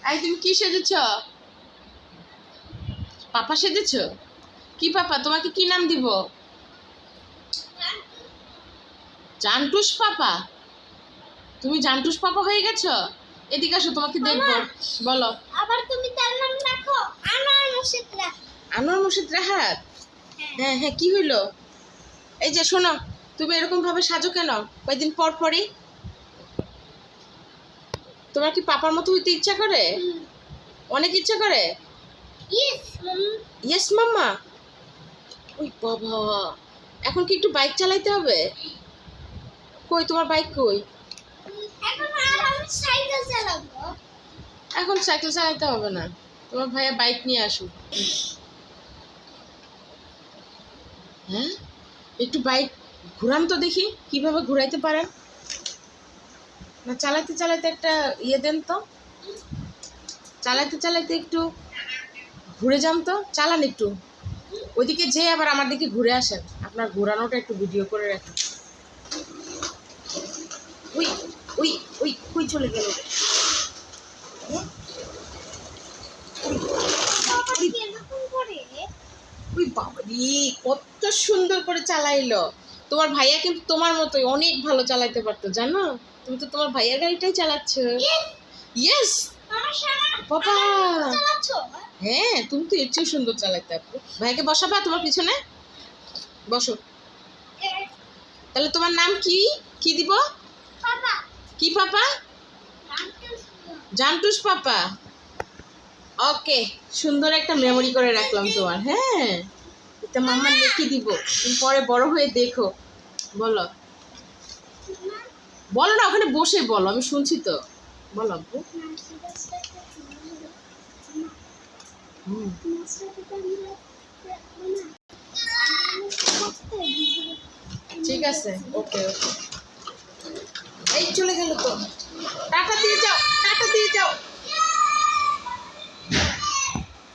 এই তুমি কি সেজেছ? পাপা সেজেছ? কি পাপা? তোমাকে কি নাম দিব? জান্টুস পাপা? তুমি জান্টুস পাপা হয়ে গেছো? এদিকে আসো, তোমাকে দেখবো। বলো। আবার তুমি তার নাম রাখো আনোয়ার মুর্শিদ রাহাত। আনোয়ার মুর্শিদ রাহাত? হ্যাঁ হ্যাঁ, কি হইলো? এই যে শোনো, তুমি এরকম ভাবে সাজো কেন কয়েকদিন পর পরই? তোমার কি পাপার মতো হইতে ইচ্ছা করে? অনেক ইচ্ছা করে? ইয়েস মাম্মা। ইয়েস মাম্মা। ওই বাবা, এখন কি একটু বাইক চালাইতে হবে? কই তোমার বাইক কই? এখন আর আমি সাইকেল চালাবো। এখন সাইকেল চালাইতে হবে না, তোমার ভাইয়া বাইক নিয়ে আসুক। হ্যাঁ, একটু বাইক ঘুরান তো দেখি কিভাবে ঘুরাইতে পারেন। না চালাইতে চালাইতে একটা ইয়ে দেন তো, চালাইতে চালাইতে একটু ঘুরে যান তো, চালান একটু। ওইদিকে যেয়ে আবার আমার দিকে ঘুরে আসেন, আপনার ঘোরানোটা একটু ভিডিও করে রাখেন। ওই ওই ওই কই চলে গেল রে? বাবা কি এরকম করে? ওই বাবারি, কত সুন্দর করে চালাইলো। তোমার ভাইয়া কিন্তু তোমার মতোই অনেক ভালো চালাইতে পারতো, জানো? তুমি তো তোমার ভাইয়ার গাড়িটাই চালাচ্ছ। ইয়েস আমার সারা বাবা। চালাচ্ছো? হ্যাঁ, তুমি তো এর চেয়ে সুন্দর চালাইতে পারতো। ভাইকে বসাবা তোমার পিছনে, বসো। তাহলে তোমার নাম কি? কি দিব? বাবা কি পাপা? জান্টুস পাপা। ওকে, সুন্দর একটা মেমোরি করে রাখলাম তোমার। হ্যাঁ, এটা মাম্মা লিখে দিব, তুমি পরে বড় হয়ে দেখো। বলো বলো না, ওখানে বসে বলো, আমি শুনছি তো। বলো আব্বু। হুম, ঠিক আছে, ওকে ওকে। এই চলে গেল তো, টাটা দিয়ে যাও, টাটা দিয়ে যাও।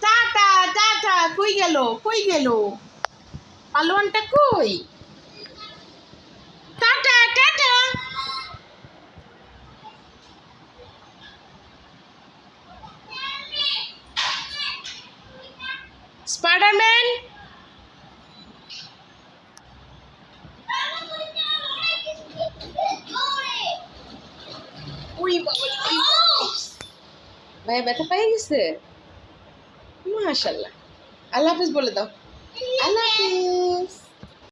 টাটা টাটা, কই গেল, কই গেল পালোয়ানটা, কই? Tata tata. স্পাইডারম্যান। ওই বাবা, ভাই ব্যথা পাই গেছে। মাশাআল্লাহ। আল্লাহ হাফেজ বলে দাও। আল্লাহ হাফেজ।